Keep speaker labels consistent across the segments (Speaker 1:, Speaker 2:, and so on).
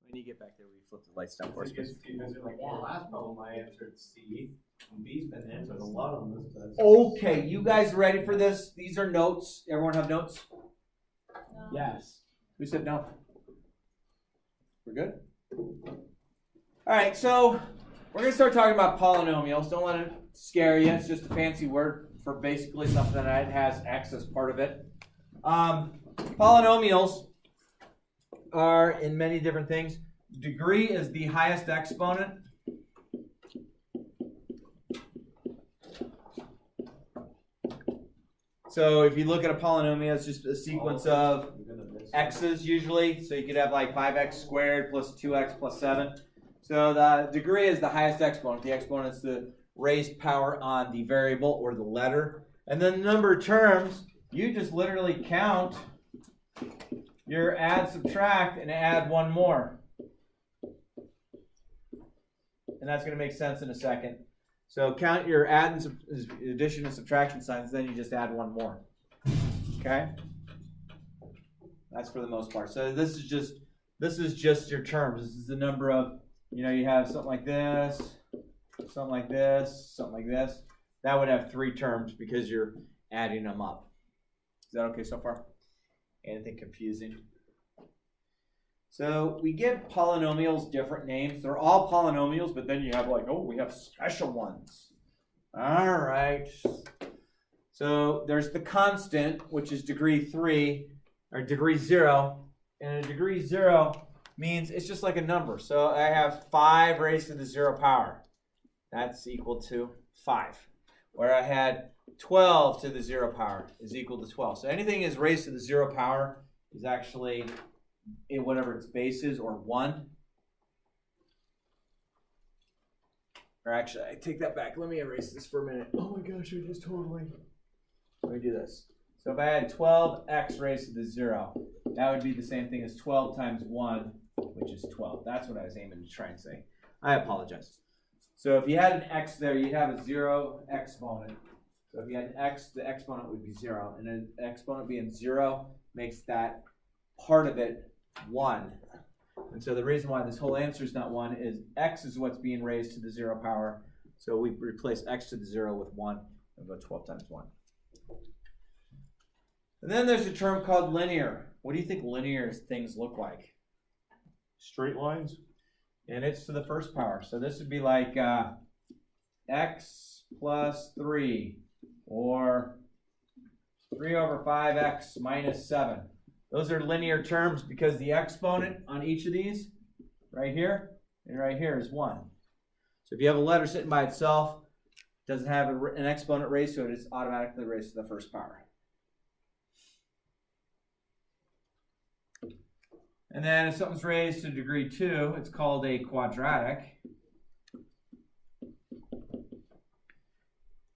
Speaker 1: When you get back there, we flip the lights down for us.
Speaker 2: Because like the last problem, I answered C, and B's been answered a lot on this test.
Speaker 1: Okay, you guys ready for this? These are notes. Everyone have notes?
Speaker 3: No.
Speaker 1: Yes. Who said no? We're good? All right, so we're going to start talking about polynomials. Don't let it scare you. It's just a fancy word for basically something that has x as part of it. Polynomials are in many different things. Degree is the highest exponent. So if you look at a polynomial, it's just a sequence of x's usually. So you could have like 5x squared plus 2x plus 7. So the degree is the highest exponent. The exponent is the raised power on the variable or the letter. And then the number of terms, you just literally count your add, subtract, and add one more. And that's going to make sense in a second. So count your add and addition and subtraction signs, then you just add one more. Okay? That's for the most part. So this is just your terms. This is the number of, you have something like this, something like this, something like this. That would have 3 terms because you're adding them up. Is that okay so far? Anything confusing? So we give polynomials different names. They're all polynomials, but then you have like, oh, we have special ones. All right. So there's the constant, which is degree 3, or degree 0. And a degree 0 means it's just like a number. So I have 5 raised to the 0 power. That's equal to 5. Where I had 12 to the 0 power is equal to 12. So anything is raised to the 0 power is actually in whatever its base is, or 1. Or actually, I take that back. Let me erase this for a minute. Oh my gosh, I just totally... Let me do this. So if I had 12x raised to the 0, that would be the same thing as 12 times 1, which is 12. That's what I was aiming to try and say. I apologize. So if you had an x there, you'd have a 0 exponent. So if you had an x, the exponent would be 0. And an exponent being 0 makes that part of it 1. And so the reason why this whole answer is not 1 is x is what's being raised to the 0 power. So we replace x to the 0 with 1 and go 12 times 1. And then there's a term called linear. What do you think linear things look like?
Speaker 2: Straight lines?
Speaker 1: And it's to the first power. So this would be like x plus 3, or 3 over 5x minus 7. Those are linear terms because the exponent on each of these, right here and right here, is 1. So if you have a letter sitting by itself, doesn't have an exponent raised to it, it's automatically raised to the first power. And then if something's raised to degree 2, it's called a quadratic.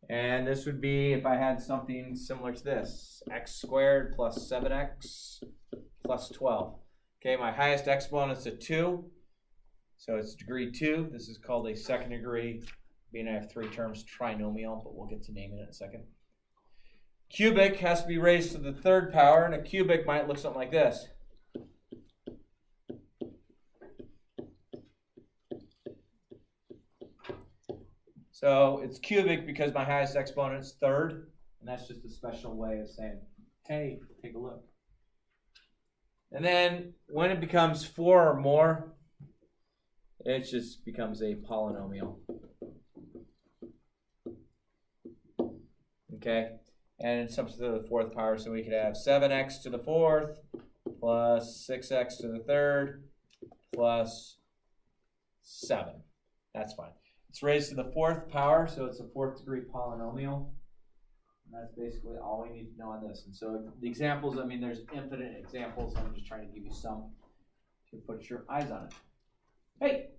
Speaker 1: And this would be if I had something similar to this. X squared plus 7x plus 12. Okay, my highest exponent is a 2. So it's degree 2. This is called a second degree, being I have 3 terms, trinomial, but we'll get to naming it in a second. Cubic has to be raised to the 3rd power, and a cubic might look something like this. So it's cubic because my highest exponent is 3rd, and that's just a special way of saying, hey, take a look. And then when it becomes 4 or more, it just becomes a polynomial. Okay, and it's up to the 4th power, so we could have 7x to the 4th plus 6x to the 3rd plus 7. That's fine. It's raised to the 4th power, so it's a 4th degree polynomial. And that's basically all we need to know on this. And so the examples, I mean, there's infinite examples. I'm just trying to give you some to put your eyes on it. Hey!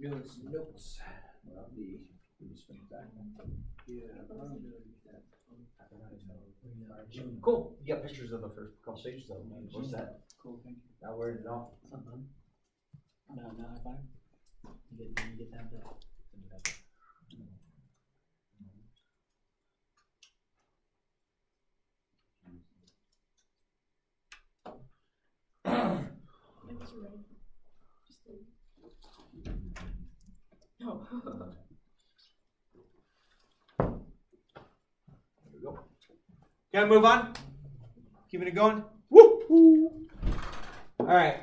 Speaker 1: Give us some notes about the Cool. You got pictures of the first couple pages of them. What's that?
Speaker 4: Cool, thank you.
Speaker 1: Not worried at all.
Speaker 4: No, if I get that done.
Speaker 3: Oh.
Speaker 1: There we go. Can I move on? Keeping it going? Woo! All right.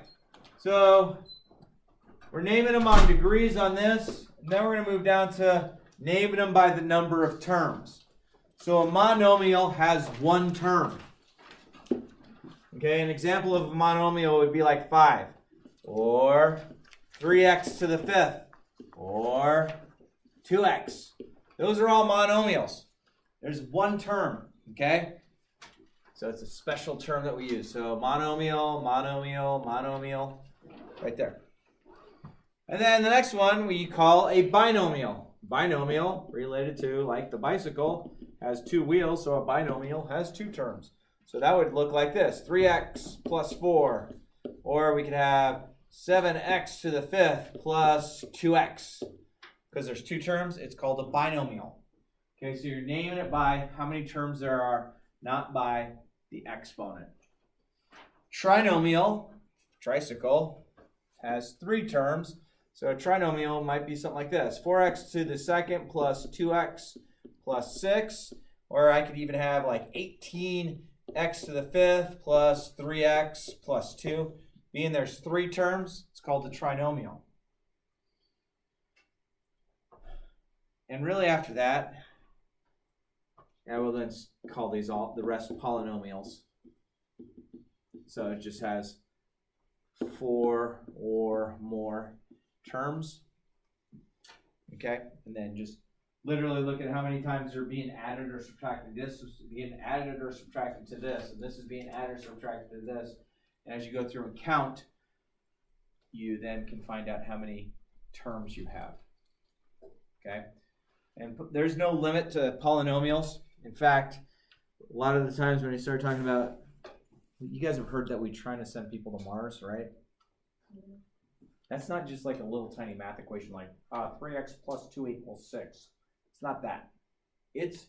Speaker 1: So we're naming them on degrees on this. And then we're going to move down to naming them by the number of terms. So a monomial has one term. Okay, an example of a monomial would be like 5, or 3x to the 5th, or 2x. Those are all monomials. There's one term, okay? So it's a special term that we use. So monomial, monomial, monomial, right there. And then the next one we call a binomial. Binomial, related to, like the bicycle, has 2 wheels, so a binomial has 2 terms. So that would look like this, 3x plus 4. Or we could have 7x to the 5th plus 2x. Because there's 2 terms, it's called a binomial. Okay, so you're naming it by how many terms there are, not by the exponent. Trinomial, tricycle, has 3 terms. So a trinomial might be something like this, 4x to the 2nd plus 2x plus 6. Or I could even have like 18x to the 5th plus 3x plus 2. Being there's 3 terms, it's called a trinomial. And really after that, I will then call these all the rest polynomials. So it just has 4 or more terms. Okay, and then just literally look at how many times they're being added or subtracted. This is being added or subtracted to this, and this is being added or subtracted to this. And as you go through and count, you then can find out how many terms you have. Okay, and there's no limit to polynomials. In fact, a lot of the times when you start talking about, you guys have heard that we're trying to send people to Mars, right? That's not just like a little tiny math equation like 3x plus 2 equals 6. It's not that. It's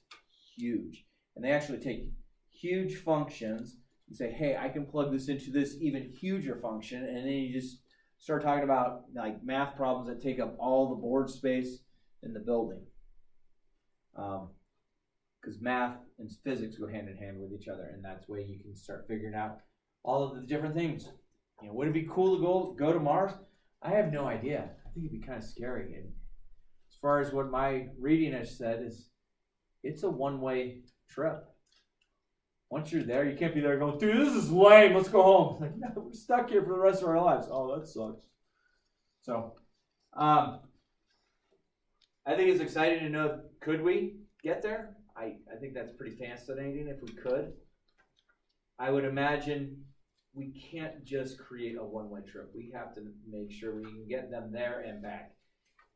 Speaker 1: huge. And they actually take huge functions and say, hey, I can plug this into this even huger function. And then you just start talking about like math problems that take up all the board space in the building. Because math and physics go hand in hand with each other. And that's where you can start figuring out all of the different things. You know, would it be cool to go to Mars? I have no idea. I think it'd be kind of scary. And as far as what my reading has said is, it's a one-way trip. Once you're there, you can't be there going, dude, this is lame. Let's go home. Like, no, we're stuck here for the rest of our lives. Oh, that sucks. So, I think it's exciting to know, could we get there? I think that's pretty fascinating if we could. I would imagine we can't just create a one-way trip. We have to make sure we can get them there and back.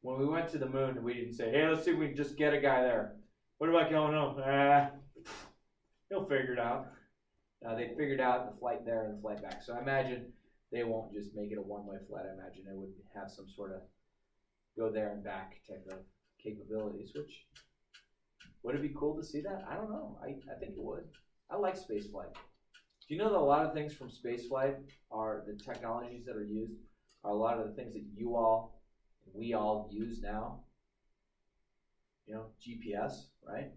Speaker 1: When we went to the moon, we didn't say, hey, let's see if we can just get a guy there. What about going home? He'll figure it out. They figured out the flight there and the flight back. So I imagine they won't just make it a one-way flight. I imagine they would have some sort of go there and back type of capabilities, which, would it be cool to see that? I don't know. I think it would. I like space flight. Do you know that a lot of things from spaceflight are the technologies that are used are a lot of the things that we all use now? You know, GPS, right?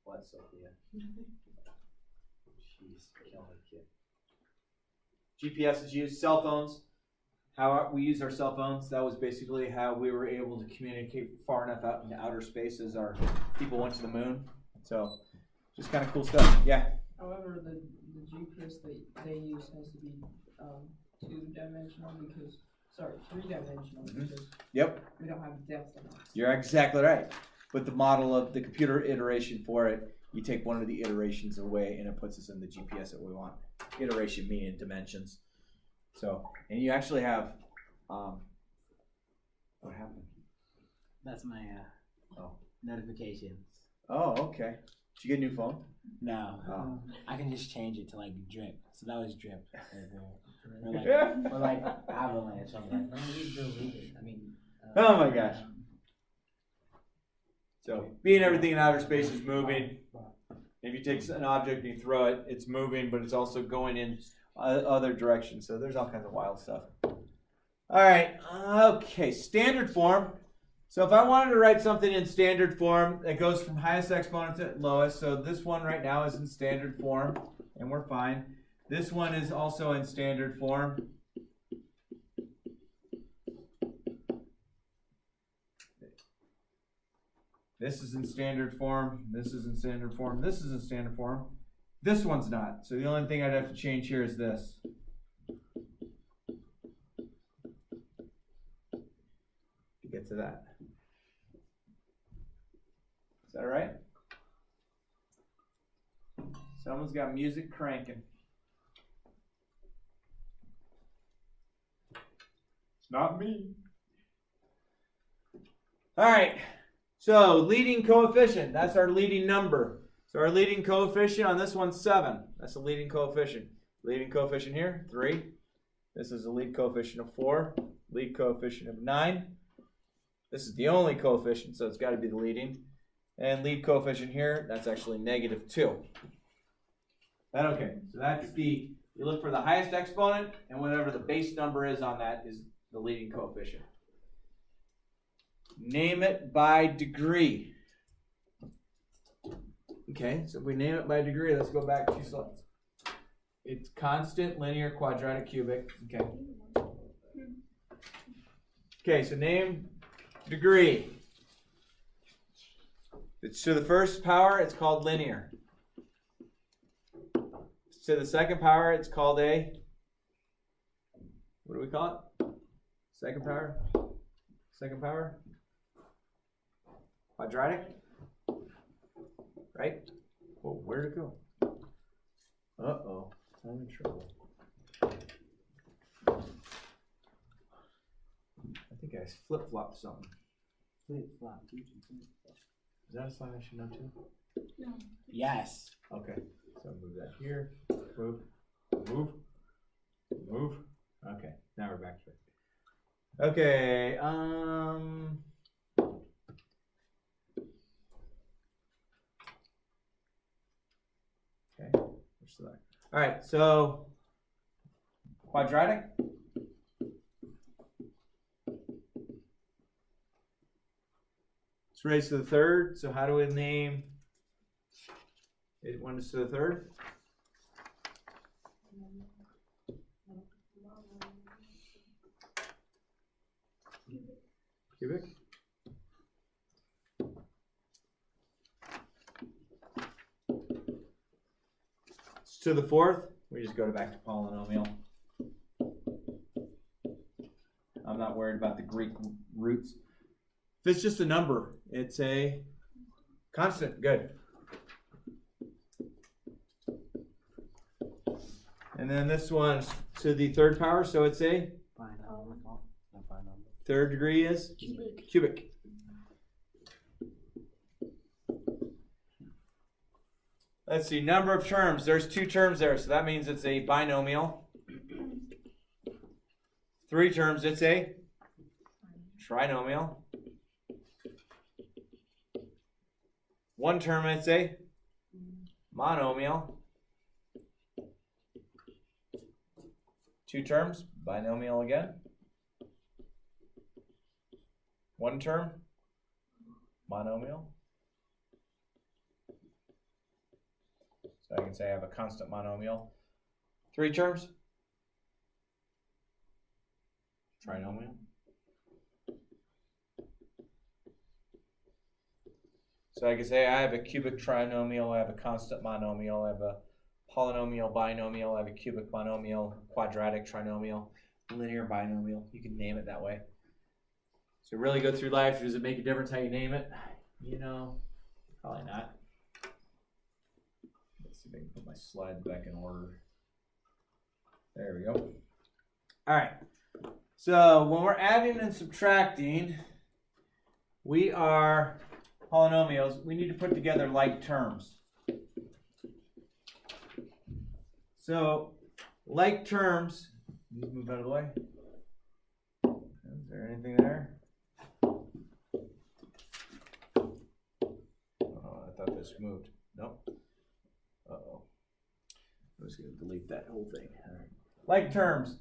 Speaker 1: What, Sophia? Jeez, kill me, kid. GPS is used. Cell phones. How we use our cell phones. That was basically how we were able to communicate far enough out into outer space as our people went to the moon. So, just kind of cool stuff. Yeah.
Speaker 3: However, the GPS they use has to be 2-dimensional because, sorry, 3-dimensional because we don't have depth enough.
Speaker 1: You're exactly right. But the model of the computer iteration for it, you take one of the iterations away and it puts us in the GPS that we want. Iteration meaning dimensions. So, and you actually have, what happened?
Speaker 4: That's my notifications.
Speaker 1: Oh, okay. Did you get a new phone?
Speaker 4: No. I can just change it to like drip. So that was drip. Or like avalanche. I'm like, no, you delete it. I mean.
Speaker 1: Oh my gosh. So, being everything in outer space is moving. If you take an object and you throw it, it's moving, but it's also going in other directions. So there's all kinds of wild stuff. All right, okay, standard form. So if I wanted to write something in standard form that goes from highest exponent to lowest, so this one right now is in standard form, and we're fine. This one is also in standard form. This is in standard form, this is in standard form, this is in standard form. This one's not, so the only thing I'd have to change here is this. To get to that. Is that all right? Someone's got music cranking. It's not me. All right. So leading coefficient, that's our leading number. So our leading coefficient on this one's 7. That's the leading coefficient. Leading coefficient here, 3. This is a lead coefficient of 4. Lead coefficient of 9. This is the only coefficient, so it's got to be the leading. And lead coefficient here, that's actually negative 2. That okay? So that's the, you look for the highest exponent, and whatever the base number is on that is the leading coefficient. Name it by degree. Okay, so if we name it by degree, let's go back 2 slides. It's constant, linear, quadratic, cubic. Okay. Okay, so name degree. If it's to the first power, it's called linear. If it's to the second power, it's called a, what do we call it? Second power? Second power? Quadratic? Right? Whoa, where'd it go? Uh-oh, I'm in trouble. I think I flip-flopped something.
Speaker 4: Flip-flop.
Speaker 1: Is that a sign I should know too?
Speaker 3: No.
Speaker 4: Yes.
Speaker 1: Okay, so move that here. Move, move, move. Okay, now we're back to it. Okay, okay, where's that? All right, so quadratic. It's raised to the third, so how do we name it when it's to the third? Cubic. It's to the fourth, we just go back to polynomial. I'm not worried about the Greek roots. If it's just a number, it's a constant. Good. And then this one's to the third power, so it's a third degree is cubic. Let's see, number of terms. There's 2 terms there, so that means it's a binomial. 3 terms, it's a trinomial. 1 term, it's a monomial. 2 terms, binomial again. 1 term, monomial. So I can say I have a constant monomial. 3 terms, trinomial. So I can say I have a cubic trinomial, I have a constant monomial, I have a polynomial binomial, I have a cubic monomial, quadratic trinomial, linear binomial. You can name it that way. So really go through life, does it make a difference how you name it? You know, probably not. Let's see if I can put my slides back in order. There we go. All right. So when we're adding and subtracting, we are polynomials. We need to put together like terms. So like terms, just move out of the way. Is there anything there? Oh, I thought this moved. Nope. Uh-oh. I'm just going to delete that whole thing. All right. Like terms.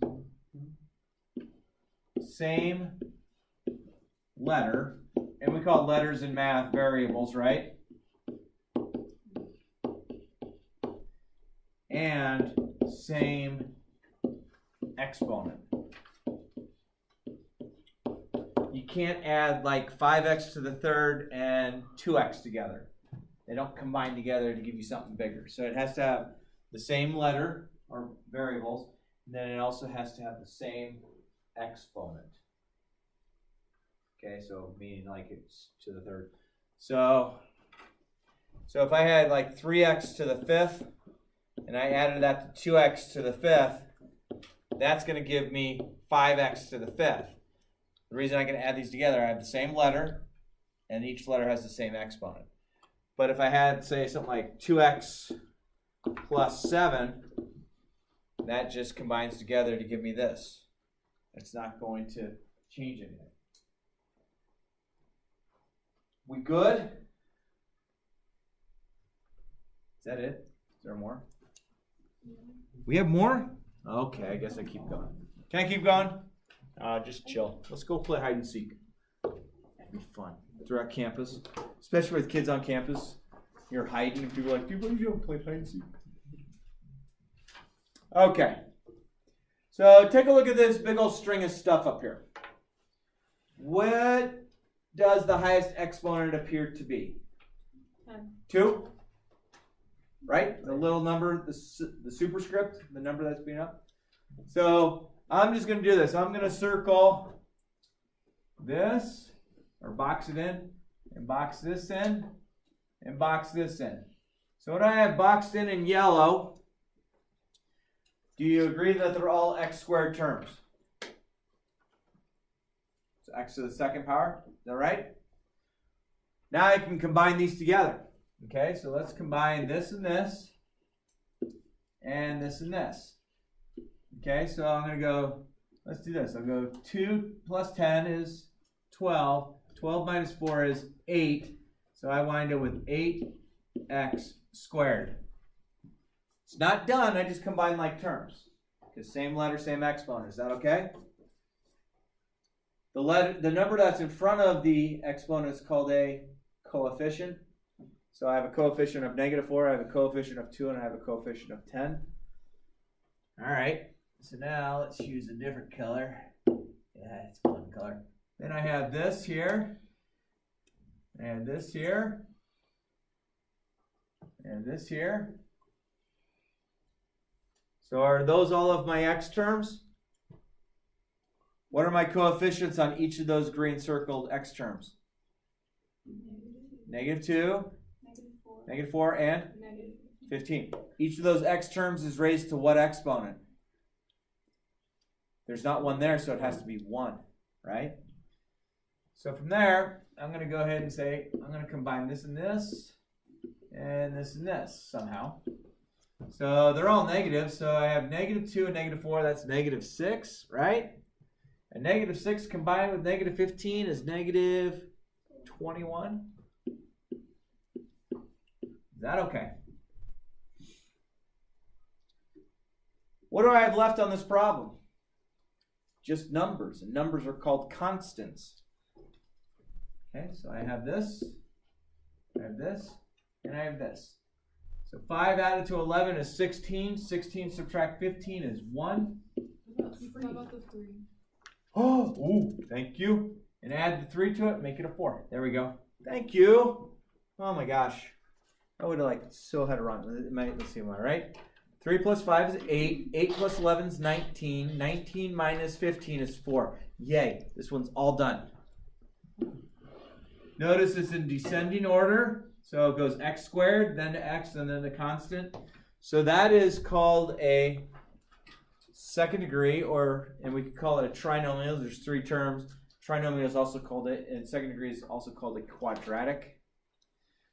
Speaker 1: Same letter. And we call letters in math variables, right? And same exponent. You can't add like 5x to the third and 2x together. They don't combine together to give you something bigger. So it has to have the same letter or variables, and then it also has to have the same exponent. Okay, so meaning like it's to the third. So if I had like 3x to the fifth, and I added that to 2x to the fifth, that's going to give me 5x to the fifth. The reason I can add these together, I have the same letter, and each letter has the same exponent. But if I had, say, something like 2x plus 7, that just combines together to give me this. It's not going to change anything. We good? Is that it? Is there more? We have more? Okay, I guess I keep going. Can I keep going? Just chill. Let's go play hide and seek. That'd be fun. Throughout campus, especially with kids on campus. You're hiding and people are like, dude, what are you doing? Play hide and seek. Okay. So take a look at this big old string of stuff up here. What does the highest exponent appear to be?
Speaker 3: 10.
Speaker 1: 2? Right? The little number, the superscript, the number that's being up. So I'm just going to do this. I'm going to circle this, or box it in, and box this in, and box this in. So what I have boxed in yellow, do you agree that they're all x squared terms? So x to the second power, is that right? Now I can combine these together. Okay, so let's combine this and this, and this and this. Okay, so I'm going to go, let's do this. I'll go 2 plus 10 is 12. 12 minus 4 is 8. So I wind up with 8x squared. It's not done. I just combine like terms. Because same letter, same exponent. Is that okay? The number that's in front of the exponent is called a coefficient. So I have a coefficient of -4, I have a coefficient of 2, and I have a coefficient of 10. All right. So now let's use a different color. Yeah, it's a fun color. Then I have this here, and this here, and this here. So are those all of my x terms? What are my coefficients on each of those green circled x terms? -2, -4, and 15. Each of those x terms is raised to what exponent? There's not one there, so it has to be 1, right? So from there, I'm going to go ahead and say, I'm going to combine this and this, and this and this somehow. So they're all negative, so I have -2 and -4, that's -6, right? And -6 combined with -15 is -21. Is that okay? What do I have left on this problem? Just numbers, and numbers are called constants. Okay, so I have this, I have this, and I have this. So 5 added to 11 is 16. 16 subtract 15 is 1.
Speaker 3: How about the 3?
Speaker 1: Oh, ooh, thank you. And add the 3 to it, make it a 4. There we go. Thank you. Oh my gosh. I would have so had to run. Let's see, am I right? 3 plus 5 is 8. 8 plus 11 is 19. 19 minus 15 is 4. Yay, this one's all done. Notice it's in descending order. So it goes x squared, then to x, and then the constant. So that is called a second degree, and we could call it a trinomial. There's 3 terms. Trinomial is also called it, and second degree is also called a quadratic.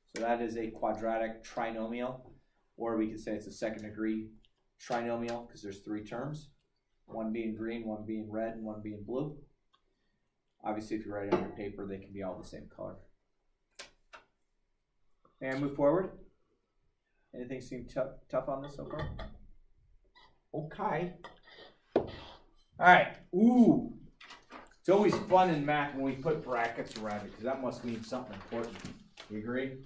Speaker 1: So that is a quadratic trinomial, or we could say it's a second degree trinomial because there's 3 terms, one being green, one being red, and one being blue. Obviously, if you write it on your paper, they can be all the same color. And move forward. Anything seem tough on this so far? Okay. All right. Ooh. It's always fun in math when we put brackets around it because that must mean something important. You agree?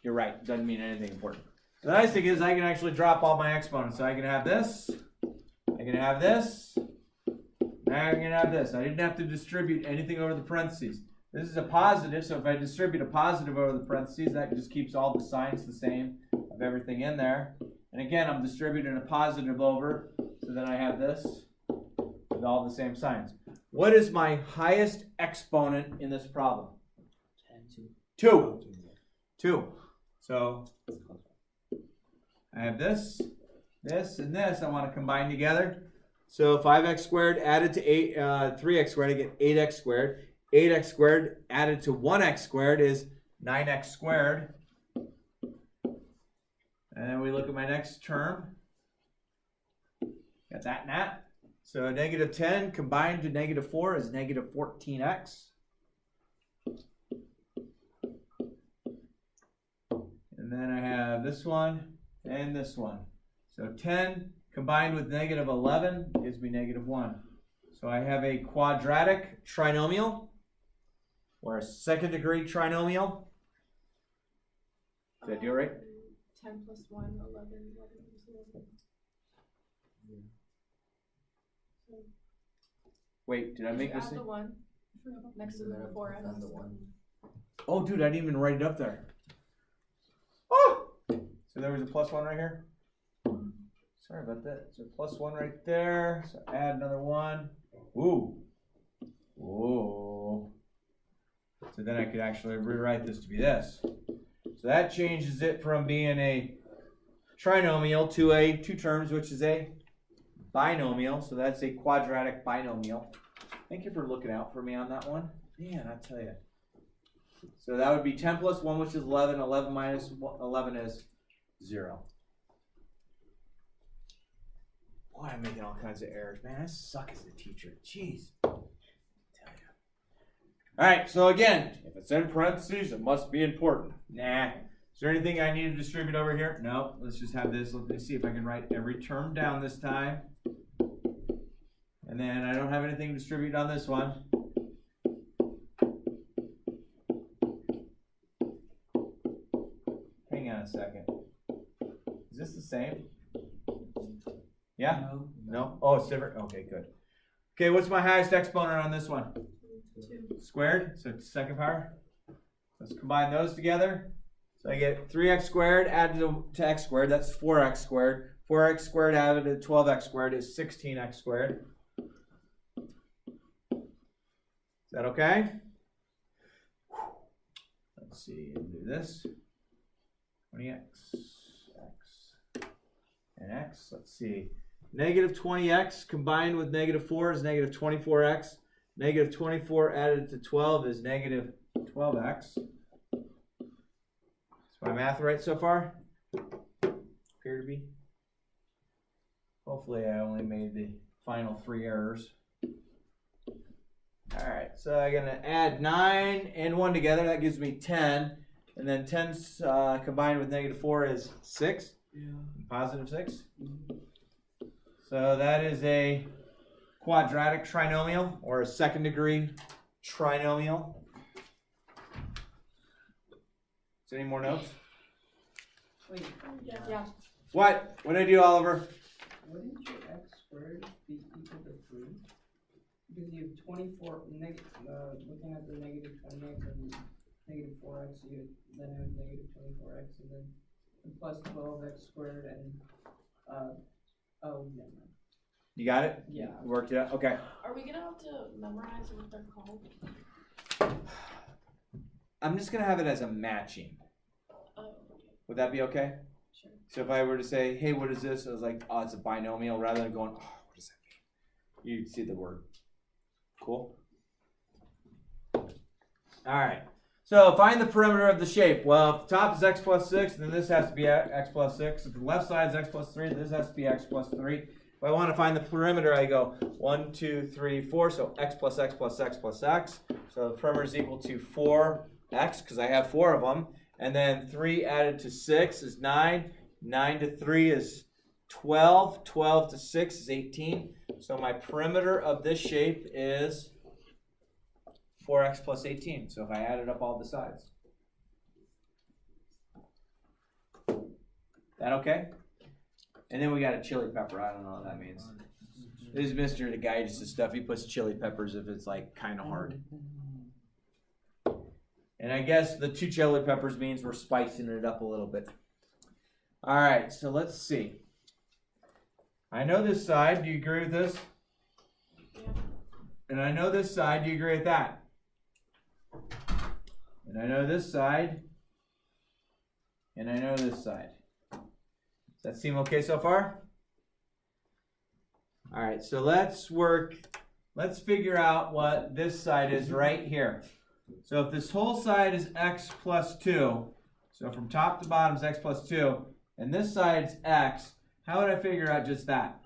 Speaker 1: You're right. Doesn't mean anything important. The nice thing is I can actually drop all my exponents. So I can have this. I can have this. And I can have this. I didn't have to distribute anything over the parentheses. This is a positive, so if I distribute a positive over the parentheses, that just keeps all the signs the same of everything in there. And again, I'm distributing a positive over, so then I have this with all the same signs. What is my highest exponent in this problem? 2. 2. So I have this, this, and this I want to combine together. So 5x squared added to 3x squared, I get 8x squared. 8x squared added to 1x squared is 9x squared. And then we look at my next term. Got that and that. So negative 10 combined to negative 4 is negative 14x. And then I have this one and this one. So 10 combined with negative 11 gives me negative 1. So I have a quadratic trinomial, or a second degree trinomial. Did I do it right?
Speaker 5: 10 plus 1, 11, 11.
Speaker 1: Wait, did I make
Speaker 5: Add
Speaker 1: this?
Speaker 5: the 1 next to the 4x.
Speaker 1: Oh, dude, I didn't even write it up there. Oh! So there was a plus 1 right here. Sorry about that. So plus 1 right there. So add another 1. Ooh. Whoa. So then I could actually rewrite this to be this. So that changes it from being a trinomial to a 2 terms, which is a binomial. So that's a quadratic binomial. Thank you for looking out for me on that one. Man, I tell you. So that would be 10 plus 1, which is 11. 11 minus 11 is 0. Boy, I'm making all kinds of errors. Man, I suck as a teacher. Jeez. I tell you. All right, so again, if it's in parentheses, it must be important. Nah. Is there anything I need to distribute over here? No. Let's just have this. Let me see if I can write every term down this time. And then I don't have anything to distribute on this one. Hang on a second. Is this the same? Yeah? No? Oh, it's different? Okay, good. Okay, what's my highest exponent on this one?
Speaker 5: 2.
Speaker 1: Squared, so it's second power. Let's combine those together. So I get 3x squared added to x squared, that's 4x squared. 4x squared added to 12x squared is 16x squared. Is that okay? Let's see, do this. 20x, x, and x. Let's see. Negative 20x combined with negative 4 is negative 24x. Negative 24 added to 12 is negative 12x. Is my math right so far? Appear to be. Hopefully I only made the final 3 errors. All right, so I'm going to add 9 and 1 together. That gives me 10. And then 10 combined with negative 4 is 6. Yeah. Positive 6. So that is a quadratic trinomial, or a second degree trinomial. Is there any more notes?
Speaker 3: Wait,
Speaker 5: Yeah.
Speaker 1: What? What did I do, Oliver?
Speaker 3: wouldn't your x squared be equal to 3? Because you have 24, looking at the negative 20x and negative 4x, you then have negative 24x and then plus 12x squared and, oh, yeah.
Speaker 1: You got it?
Speaker 3: Yeah.
Speaker 1: Worked it out? Okay.
Speaker 5: Are we gonna have to memorize what they're called?
Speaker 1: I'm just going to have it as a matching.
Speaker 5: Oh, okay.
Speaker 1: Would that be okay?
Speaker 5: Sure.
Speaker 1: So if I were to say, hey, what is this? I was like, oh, it's a binomial, rather than going, oh, what does that mean? You'd see the word. Cool? All right. So find the perimeter of the shape. Well, if the top is x plus 6, then this has to be x plus 6. If the left side is x plus 3, this has to be x plus 3. If I want to find the perimeter, I go 1, 2, 3, 4. So x plus x plus x plus x. So the perimeter is equal to 4x, because I have 4 of them. And then 3 added to 6 is 9. 9 to 3 is 12. 12 to 6 is 18. So my perimeter of this shape is 4x plus 18. So if I added up all the sides. That okay? And then we got a chili pepper. I don't know what that means. This is Mr. The guy just the stuff. He puts chili peppers if it's like kind of hard. And I guess the 2 chili peppers means we're spicing it up a little bit. All right, so let's see. I know this side. Do you agree with this?
Speaker 5: Yeah.
Speaker 1: And I know this side. Do you agree with that? And I know this side. And I know this side. Does that seem okay so far? All right, so let's figure out what this side is right here. So if this whole side is x plus 2, so from top to bottom is x plus 2, and this side's x, how would I figure out just that?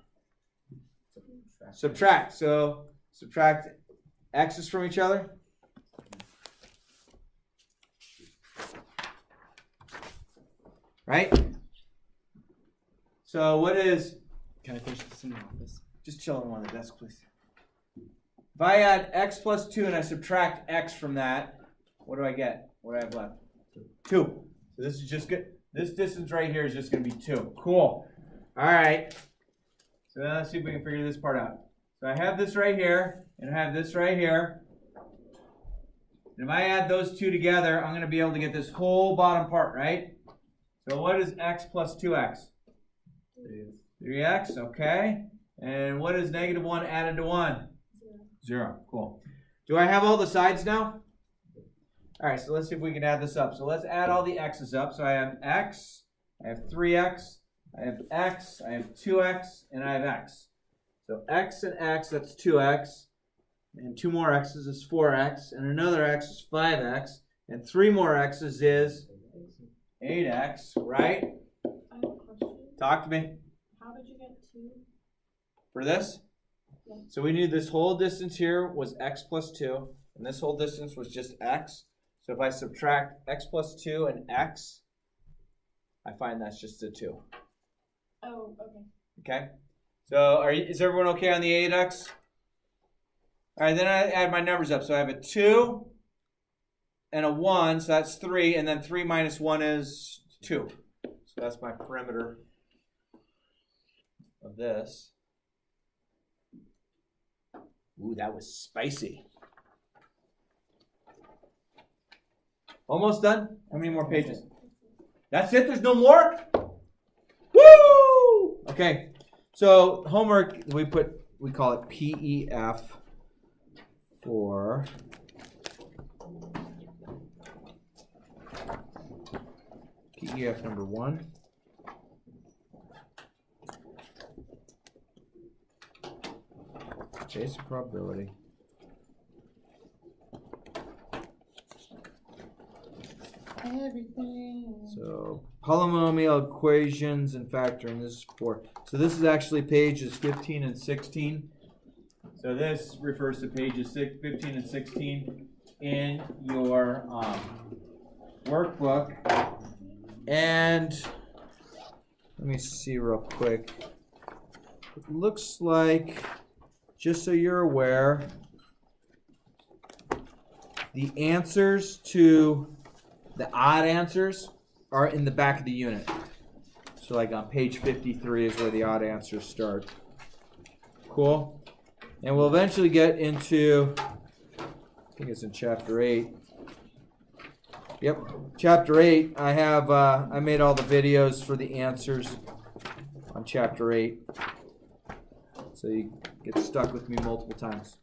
Speaker 1: Subtract. So subtract x's from each other. Right? So what is...
Speaker 4: Can I finish this in the office?
Speaker 1: Just chill on one of the desks, please. If I add x plus 2 and I subtract x from that, what do I get? What do I have left? 2. So this is just good. This distance right here is just going to be 2. Cool. All right. So now let's see if we can figure this part out. So I have this right here, and I have this right here. And if I add those two together, I'm going to be able to get this whole bottom part, right? So what is x plus 2x? 3x, okay. And what is negative 1 added to 1? 0. Cool. Do I have all the sides now? All right, so let's see if we can add this up. So let's add all the x's up. So I have x, I have 3x, I have x, I have 2x, and I have x. So x and x, that's 2x. And 2 more x's is 4x. And another x is 5x. And 3 more x's is 8x, right?
Speaker 5: I have a question.
Speaker 1: Talk to me.
Speaker 5: How did you get 2?
Speaker 1: For this?
Speaker 5: Yeah.
Speaker 1: So we knew this whole distance here was x plus 2, and this whole distance was just x. So if I subtract x plus 2 and x, I find that's just a 2.
Speaker 5: Oh, okay.
Speaker 1: Okay? So is everyone okay on the 8x? All right, then I add my numbers up. So I have a 2 and a 1, so that's 3, and then 3 minus 1 is 2. So that's my perimeter of this. Ooh, that was spicy. Almost done? How many more pages? That's it? There's no more? Woo! Okay. So homework, we call it PEF for PEF number 1. Chase of probability.
Speaker 4: Everything.
Speaker 1: So polynomial equations and factoring. This is 4. So this is actually pages 15 and 16. So this refers to pages 15 and 16 in your workbook. And let me see real quick. It looks like, just so you're aware, the answers to the odd answers are in the back of the unit. So like on page 53 is where the odd answers start. Cool? And we'll eventually get into, I think it's in chapter 8. Yep, chapter 8. I made all the videos for the answers on chapter 8. So you get stuck with me multiple times.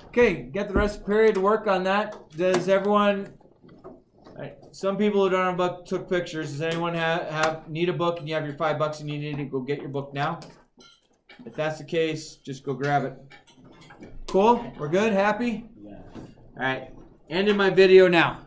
Speaker 1: Okay, get the rest of the period to work on that. Does everyone, some people who don't have a book took pictures. Does anyone need a book and you have your $5 and you need to go get your book now? If that's the case, just go grab it. Cool? We're good? Happy?
Speaker 4: Yeah.
Speaker 1: All right. Ending my video now.